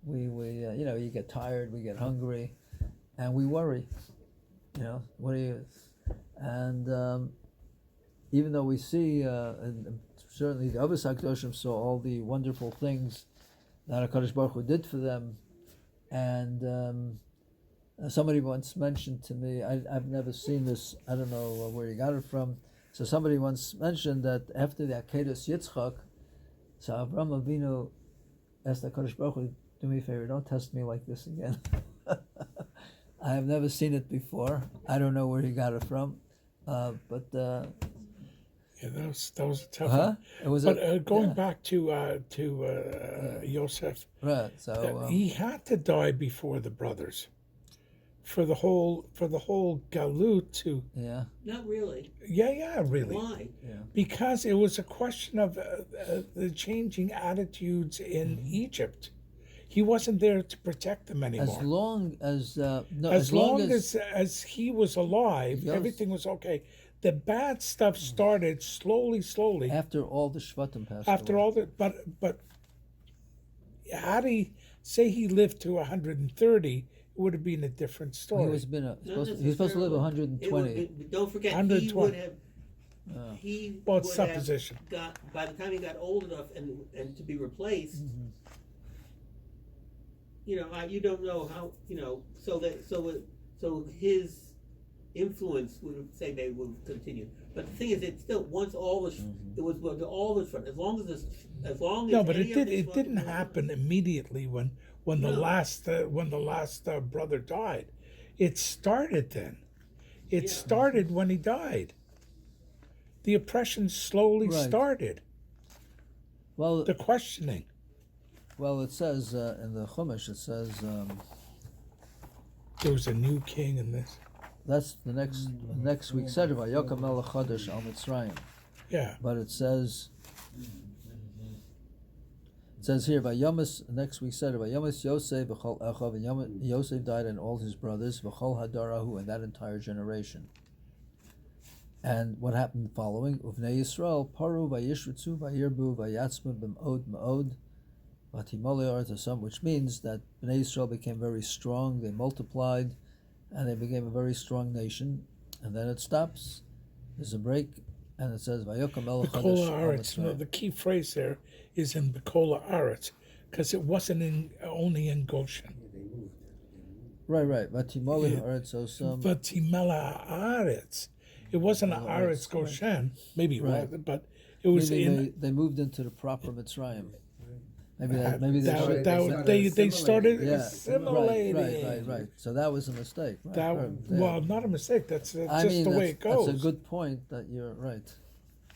We you get tired, we get hungry, and we worry. What do you? And even though we see, and certainly the Avos HaKadoshim saw all the wonderful things that HaKadosh Baruch Hu did for them, and somebody once mentioned to me, I've never seen this, I don't know where you got it from, so somebody once mentioned that after the Akedos Yitzchak, so Avraham Avinu asked HaKadosh Baruch Hu, do me a favor, don't test me like this again. I have never seen it before. I don't know where he got it from, but
yeah, that was a tough
huh?
one.
It was
But going back to Yosef,
right. So
he had to die before the brothers, for the whole galut to.
yeah,
Not really.
Yeah, really.
Why?
yeah.
Because it was a question of the changing attitudes in Egypt. He wasn't there to protect them anymore.
As long as
as long as he was alive,
Yes.
everything was okay. The bad stuff started slowly.
after all the Shvatim passed
After
away.
all that, but had he say he lived to 130, it would have been a different story.
He was supposed to live 120.
Don't forget, he
120.
would have.
Yeah.
He
Well, it's
would have
supposition.
got, by the time he got old enough and to be replaced.
Mhm.
You don't know how. So his influence would say they would continue. But the thing is, it's still once all the it was all the front. As long as
No, but
any
it
of these
didn't
ones-
happen immediately when the
No.
last brother died. It started then. It
Yeah.
started when he died. The oppression slowly
Right.
started.
Well,
The questioning.
it says in the Chumash, it says
There was a new king in this.
that's the next week said about Yokam Melech Chodesh Al Mitzrayim.
Yeah.
But it says here by Yomis, next week said about Yomis Yosef B'chol Echav, and Yosef died and all his brothers B'chol Hadarahu, and that entire generation. And what happened following? Uvnei Yisrael Paru Vayishritzu Vayirbu Vayatzmu B'mod Ma'od Vatimole Artasam, which means that Bnei Yisrael became very strong. They multiplied, and they became a very strong nation. And then it stops. There's a break, and it says Vayokam Melech Chodesh
Bekola
Al
Aretz. No,
Mitzrayim.
the key phrase there is in Bekola Aretz, because it wasn't only in Goshen.
They moved.
Right. Vatimole
Yeah.
Aretz Osam.
But Timela Aretz. It wasn't an
Aretz,
Aretz Goshen. Maybe it
Right.
was, but it was
Maybe
in.
they moved into the proper Mitzrayim. Maybe
That-
they
that-
should.
that- they started
Yeah,
assimilating.
right. So that was a mistake. Right,
That
right,
well, not a mistake. That's
I
just
mean,
the way it goes.
That's a good point. That you're right.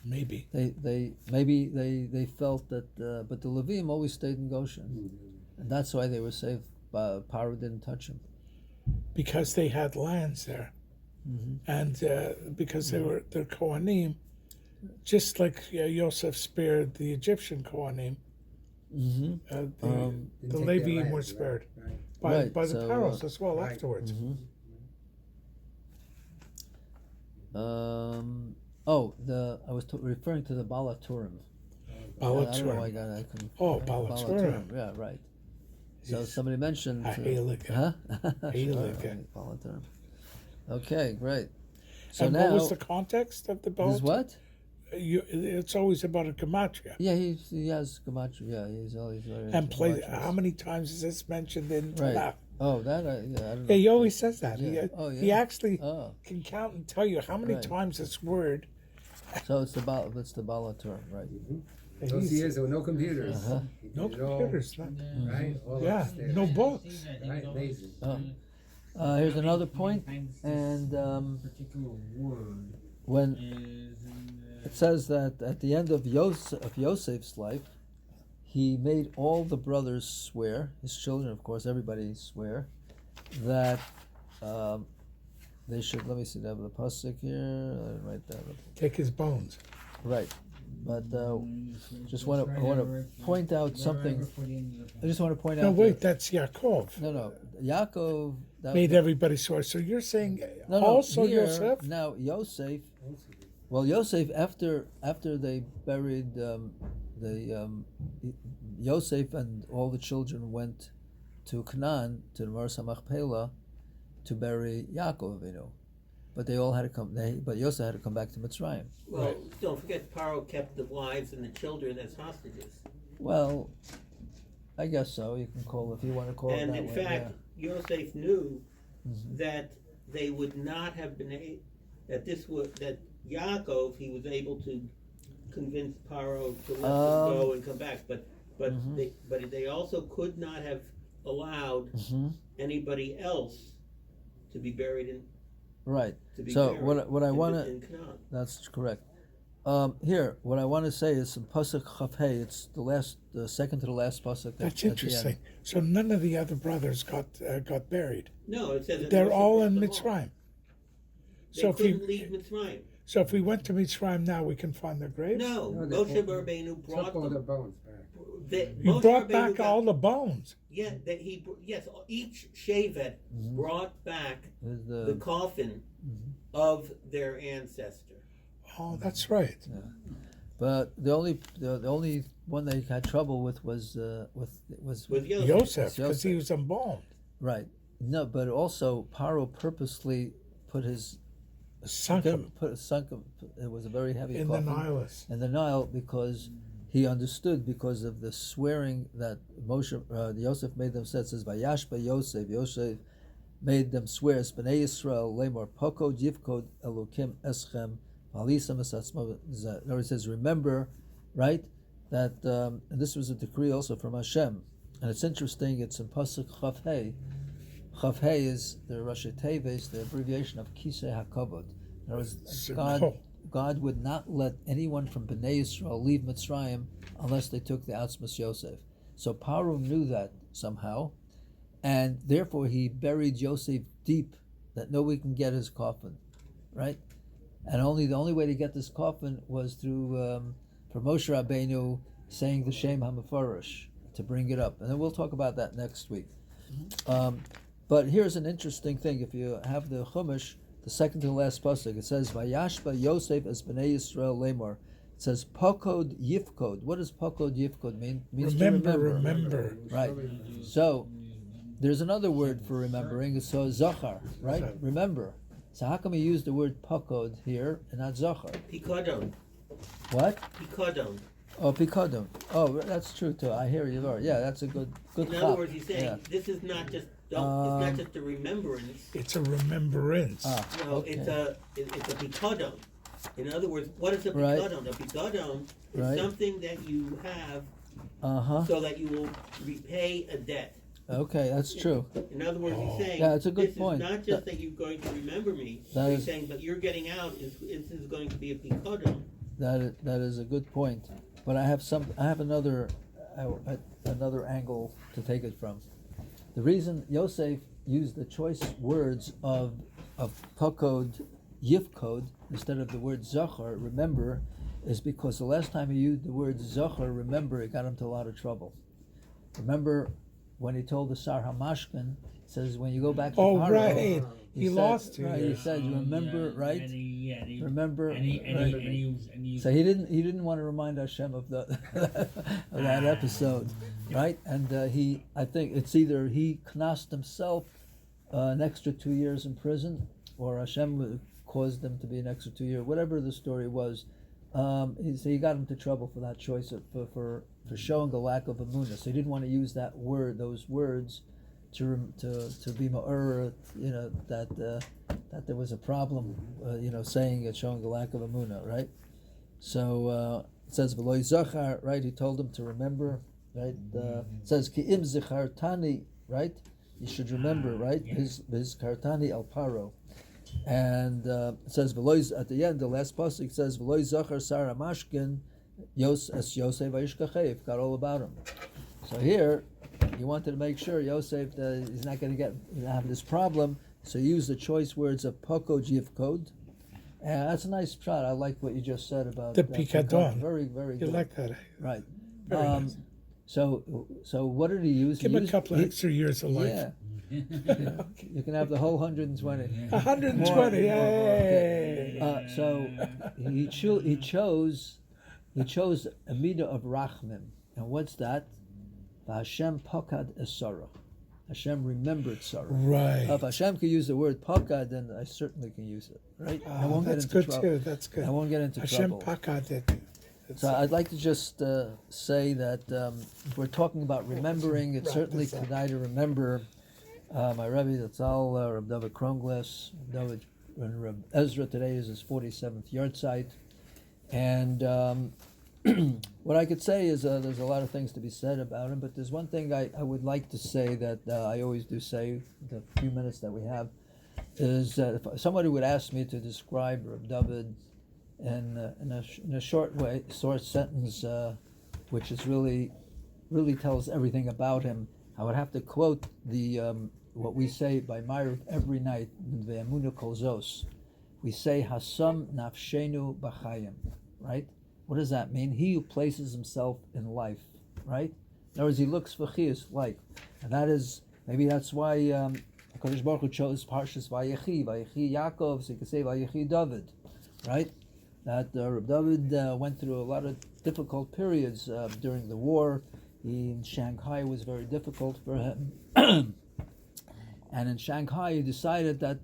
Maybe.
They felt that, but the Levim always stayed in Goshen, and that's why they were safe. Paro didn't touch them.
Because they had lands there, and because they're Kohanim, just like Yosef spared the Egyptian Kohanim,
Mm-hmm.
the
Didn't take their
Leviim
land,
were
right,
spared.
right.
by
Right,
the
so,
Paros as well
right.
afterwards.
mhm. I was referring to the Balaturim. I don't know why
Balaturim.
I couldn't.
Oh, Balaturim.
Yeah, right. So
Yes.
somebody mentioned.
Heilige.
Huh?
Heilige.
Sure, right, Balaturim. Okay, great. So
And
now,
what was the context of the
this
Balaturim?
what?
It's always about a gematria.
Yeah, he has gematria. Yeah, he's always very.
And play.
gematria.
How many times is this mentioned in
Right.
Tanakh?
Oh, that I don't know.
Yeah, he always says that.
Yeah.
He actually
Oh,
can count and tell you how many
Right.
times this word.
so it's the Balaturim, right?
Those years there were no computers.
Uh-huh.
He did
No
it all,
computers.
right? All
Yeah,
upstairs.
no books.
Right, amazing.
Oh. Here's another point, and
particular word
when
is
it says that at the end of Yosef's life, he made all the brothers swear, his children, of course, everybody swear, that they should. Let me see. I have the pasuk here. I didn't write that.
Take his bones.
Right, but just want to point out something. I just want to point
No,
out.
wait, that's Yaakov.
No, Yaakov.
Made everybody swear. So you're saying
No,
also
here,
Yosef?
Now Yosef. Well, Yosef after they buried Yosef and all the children went to Canaan to the Marsa Machpelah to bury Yaakov Avinu, but they all had to come. But Yosef had to come back to Mitzrayim.
Well, don't forget, Paro kept the wives and the children as hostages.
Well, I guess so. You can call if you want to call
And
it that
in
way.
fact, Yosef knew
Mhm.
that they would not have been that Yaakov, he was able to convince Paro to let them go and come back, but
Mhm.
they also could not have allowed
Hmm.
anybody else to be buried in.
Right.
To be
So
buried
what I
in-
want to
in Canaan.
That's correct. Here, what I want to say is in pasuk Chafhei. It's the second to the last pasuk.
That's
at the
interesting.
end.
So none of the other brothers got buried.
No, it says that
They're
Moshe
all
brought
in
them all.
Mitzrayim.
They
So if
couldn't leave Mitzrayim.
So if we went to Mitzrayim now, we can find their graves.
No,
No, they-
Moshe Rabbeinu
Took
brought
all the
them.
bones back.
You
Moshe
brought
Rabbeinu
back
got-
all the bones.
Yeah, yes, each Shevet
Mhm.
brought back
With
the coffin
Mhm.
of their ancestor.
Oh, that's right.
But the only one they had trouble with was
With Yosef.
Yosef, because he
Yosef.
was embalmed.
right. No, but also Paro purposely put his
Sunk him
sunk him. It was a very heavy
in the
coffin
Nilus.
in the Nile because he understood because of the swearing that Yosef made them say. It says Vayashba Yosef. Yosef made them swear. Bnei Yisrael lemor pokod yivkod elokim eschem v'alisam esatzmo. In other words, it says remember, right? That and this was a decree also from Hashem, and it's interesting. It's in pasuk Chafhei. Chafhei is the Rashi Teves, the abbreviation of Kisei HaKavod. In other words, God would not let anyone from Bnei Yisrael leave Mitzrayim unless they took the Atzmas Yosef. So Paro knew that somehow, and therefore he buried Yosef deep that nobody can get his coffin, right? And the only way to get this coffin was through for Moshe Rabbeinu saying the Shem HaMefarish to bring it up, and then we'll talk about that next week. But here's an interesting thing: if you have the Chumash, the second to the last pasuk, it says Vayashba Yosef es Bnei Yisrael lemor. It says Pokod Yifkod. What does Pokod Yifkod mean? It means
Remember.
Right. So there's another word for remembering. It's so Zachar, right? Remember. So how come he used the word Pokod here and not Zachar?
Pikodon.
What?
Pikodon.
Oh, Pikodon. Oh, that's true too. I hear you, Lord. Yeah, that's a good.
In
chop.
other words, he's saying
Yeah.
this is not just it's not just a remembrance.
It's a remembrance.
No,
Okay.
it's a pikodon. In other words, what is a
Right.
pikodon? A pikodon is
Right.
something that you have
Uh-huh.
so that you will repay a debt.
Okay, that's true.
In other words, he's saying
Yeah, it's a good
this
point.
is not just that you're going to remember me.
That
He's
is-
saying, but you're getting out is going to be a pikodon.
That is a good point. But I have another angle to take it from. The reason Yosef used the choice words of Pokod Yifkod instead of the word Zachar, remember, is because the last time he used the word Zachar, remember, it got him to a lot of trouble. Remember, when he told the Sar Hamashkin, says when you go back to
Oh,
Paro,
right. He
said,
lost 2
right,
years.
He said, you remember,
Yeah,
right?
And he,
Remember,
and he, and
right.
he was, and he,
So he didn't want to remind Hashem of the of that episode, right? And I think it's either he knast himself an extra 2 years in prison, or Hashem caused him to be an extra 2 years, whatever the story was. So he got into trouble for that choice for showing a lack of emunah. So he didn't want to use those words to be ma'ur, that there was a problem, saying it, showing a lack of emunah, right? So it says v'lo yizachar, right? He told him to remember, right? It says ki im zichartani, right? You should remember, right? His kartani al paro. And it says at the end, the last pasuk says v'lo yizachar Sar Hamashkin es Yosef vayishkachei, forgot all about him. So here, he wanted to make sure Yosef he's not going to have this problem. So he used the choice words of poko jivkod. And that's a nice shot. I like what you just said about
The pikadon.
Very, very good.
You like that?
Right.
Very nice.
So what did he use?
Give him a couple of extra years of life.
Yeah. You can have the whole 120.
120, yay!
So he chose a midah of rachmim, and what's that? Hashem pakad esara. Hashem remembered sorrow.
Right.
If Hashem can use the word pakad, then I certainly can use it. Right? I won't
that's
get into
good
trouble.
too. That's good.
I won't get into
Hashem
trouble.
pakad it.
So I'd like to just say that if we're talking about remembering, it's
Wrap
certainly
this up.
kedai to remember my Rebbe Zatzal, Reb David Krongles, Reb Ezra. Today is his 47th yahrzeit, and what I could say is there's a lot of things to be said about him, but there's one thing I would like to say that I always do say, the few minutes that we have, is that if somebody would ask me to describe Reb David in a short sentence, which is really tells everything about him, I would have to quote the what we say by Ma'ariv every night in the Emunah Kol Zos. We say Hasam Nafshenu B'Chayim, right? What does that mean? He who places himself in life, right? In other words, he looks for Chiyus, life, and that is maybe that's why HaKadosh Baruch Hu chose Parsha Vayehi, Vayehi Yaakov, so you could say Vayehi David, right? That Reb David went through a lot of difficult periods during the war. In Shanghai was very difficult for him. And in Shanghai, he decided that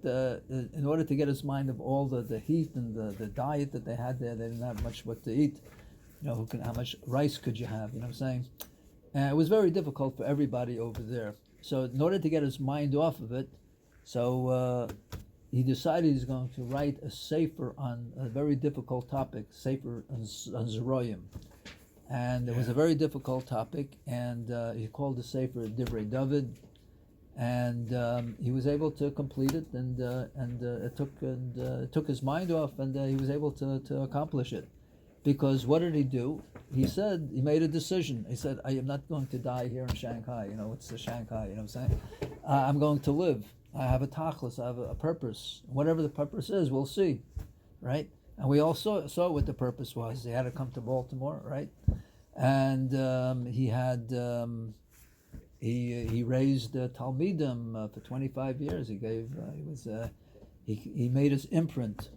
in order to get his mind of all the heat and the diet that they had there, they didn't have much what to eat. How much rice could you have? You know what I'm saying? And it was very difficult for everybody over there. So in order to get his mind off of it, he decided he's going to write a sefer on a very difficult topic, sefer on Zeroyim. And it was a very difficult topic, and he called the sefer Divrei David, and he was able to complete it, and it took his mind off, and he was able to accomplish it. Because what did he do? He said, he made a decision. He said, I am not going to die here in Shanghai. It's the Shanghai, you know what I'm saying? I'm going to live. I have a tachlis, I have a purpose. Whatever the purpose is, we'll see, right? And we all saw what the purpose was. He had to come to Baltimore, right? And he had he raised Talmidim for 25 years. He made his imprint.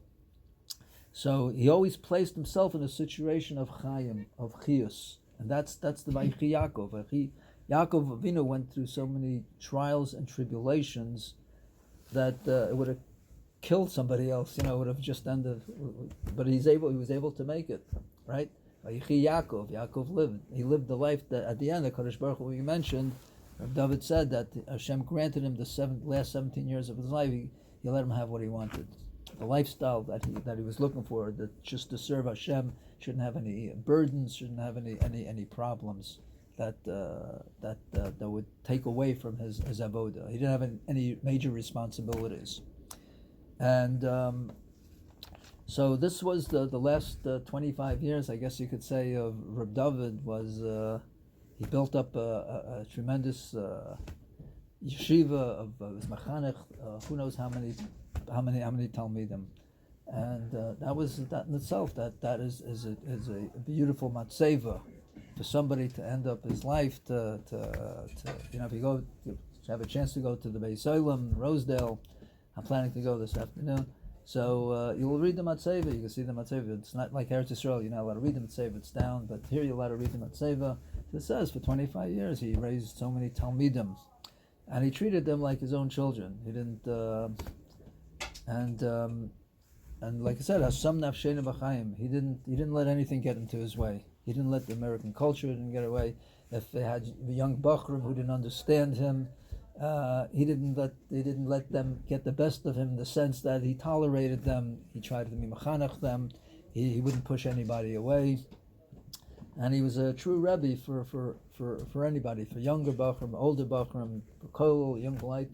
So he always placed himself in a situation of chayim, of chiyus, and that's the Vayechi Yaakov. Yaakov Avinu went through so many trials and tribulations that it would have killed somebody else. It would have just ended. But he was able to make it, right? Vayechi Yaakov. Yaakov lived. He lived the life that at the end, the Kadosh Baruch Hu, you mentioned, David said that Hashem granted him the last 17 years of his life. He let him have what he wanted. The lifestyle that he was looking for, that just to serve Hashem, shouldn't have any burdens, shouldn't have any problems that would take away from his avoda. He didn't have any major responsibilities, and so this was the last 25 years, I guess you could say, of Reb David. He built up a tremendous yeshiva of his machanech, who knows how many talmidim, and that in itself that is a beautiful matzeva, for somebody to end up his life to if you have a chance to go to the Beis Olam, Rosedale, I'm planning to go this afternoon. So you will read the Matzeva. You can see the Matzeva. It's not like Eretz Yisrael. You're not allowed to read the Matzeva. It's down. But here you're allowed to read the Matzeva. It says for 25 years he raised so many Talmidim, and he treated them like his own children. He didn't, and like I said, Hasam Nafshena B'Chaim. He didn't let anything get into his way. He didn't let the American culture didn't get away. If they had a young Bachrim who didn't understand him, he didn't let them get the best of him in the sense that he tolerated them. He tried to be mechanech them. He wouldn't push anybody away, and he was a true Rebbe for anybody, for younger Bachrim, older Bachrim, for Kol, young light,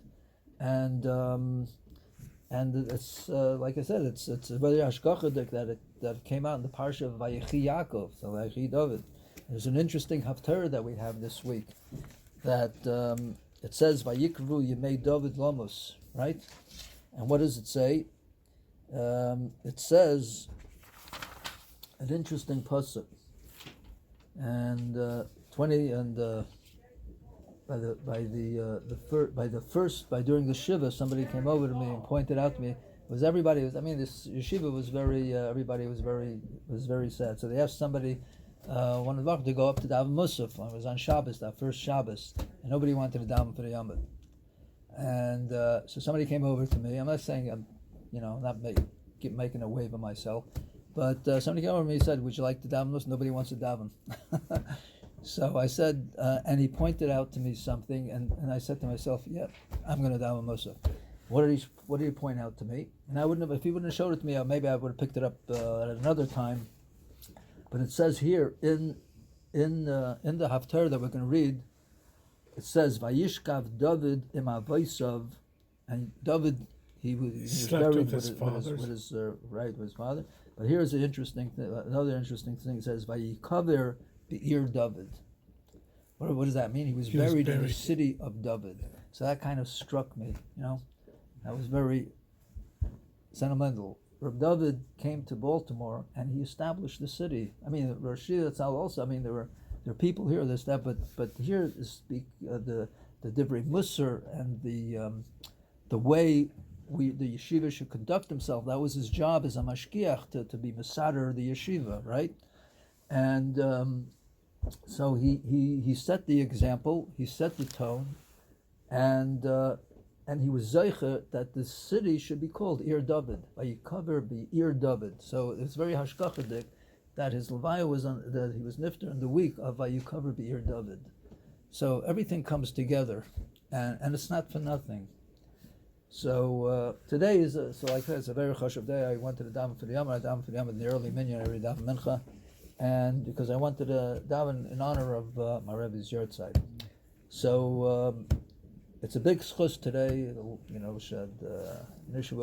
and it's like I said, it's a very hashgachadik that it came out in the Parsha Vayehi Yaakov, so Vayehi David. There's an interesting haftarah that we have this week that it says Vayikru Yemei David Lamos, right? And what does it say? It says an interesting pasuk, and 20 and. By during the shiva, somebody came over to me and pointed out to me this yeshiva was very everybody was very sad. So they asked somebody one of the to go up to daven Musaf. It was on Shabbos, that first Shabbos, and nobody wanted to daven for the Yamud. And so somebody came over to me. I'm not saying I'm not making a wave of myself, but somebody came over to me and said, "Would you like to daven Musaf?" Nobody wants to daven. So I said, and he pointed out to me something, and I said to myself, "Yeah, I'm going to daven Musaf." What did he point out to me? And I wouldn't have, if he wouldn't have showed it to me, maybe I would have picked it up at another time. But it says here in the haftarah that we're going to read, it says, "Vayishkav David im avaisav," and David he was buried with his father. But here's the interesting thing. Another interesting thing. It says, "Vayikaver Be'ir David." What does that mean? He was buried in the city of David. So that kind of struck me. That was very sentimental. Rav David came to Baltimore and he established the city. I mean, Rosh Hashanah also. I mean, there are people here. There's that, but here speak the Divrei Musar and the way the yeshiva should conduct himself. That was his job as a mashgiach to be mesader the yeshiva, right? And so he set the example. He set the tone, and he was zeicha that the city should be called Ir David. Vayikaver be Ir David. So it's very hashgachadik that his levaya that he was nifter in the week of Vayikaver be Ir David. So everything comes together, and it's not for nothing. So today is like I said, it's a very chashuv day. I wanted to daven for the Yom. I daven for the Yom in the early minyan. I already daven mincha, and because I wanted to daven in honor of my Rebbe's yahrzeit. So it's a big schus today. We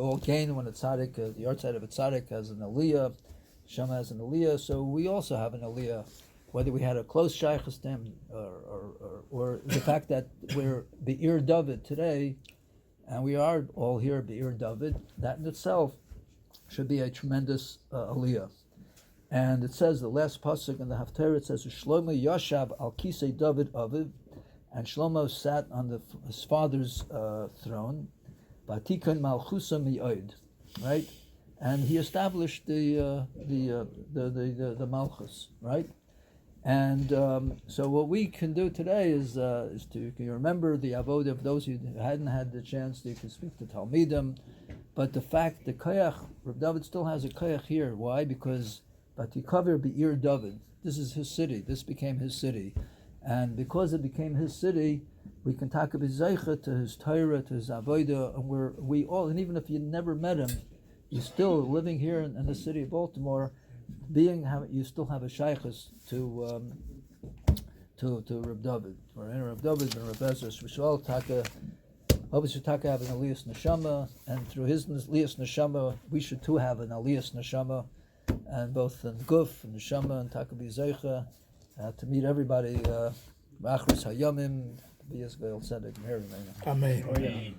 all gain when a tzaddik, the yahrzeit of a tzaddik has an aliyah, Shema has an aliyah. So we also have an aliyah, whether we had a close shaychus to him or the fact that we're Be'ir David today. And we are all here, Be'ir David. That in itself should be a tremendous aliyah. And it says, the last pasuk in the haftarah, it says, Shlomo Yashav al Kisei David Aviv, and Shlomo sat on his father's throne, Batikon Malchusa Mi'od, right? And he established the Malchus, right? And so what we can do today is to remember the avodah of those who hadn't had the chance. You can speak to Talmidim, but the fact the koyach, Rav David still has a koyach here. Why? Because Batikaver Be'ir David. This is his city. This became his city, and because it became his city, we can talk about zeicha to his Torah, to his avodah, and we all. And even if you never met him, you're still living here in the city of Baltimore. You still have a shaykhus to Reb David, or in Reb David and Reb Ezra. We should all obviously have an aliyas neshama, and through his aliyas neshama, we should too have an aliyas neshama, and both in guf and neshama and taka b'zeicha to meet everybody. B'achris hayamim b'yizgail tzedek.
Amen.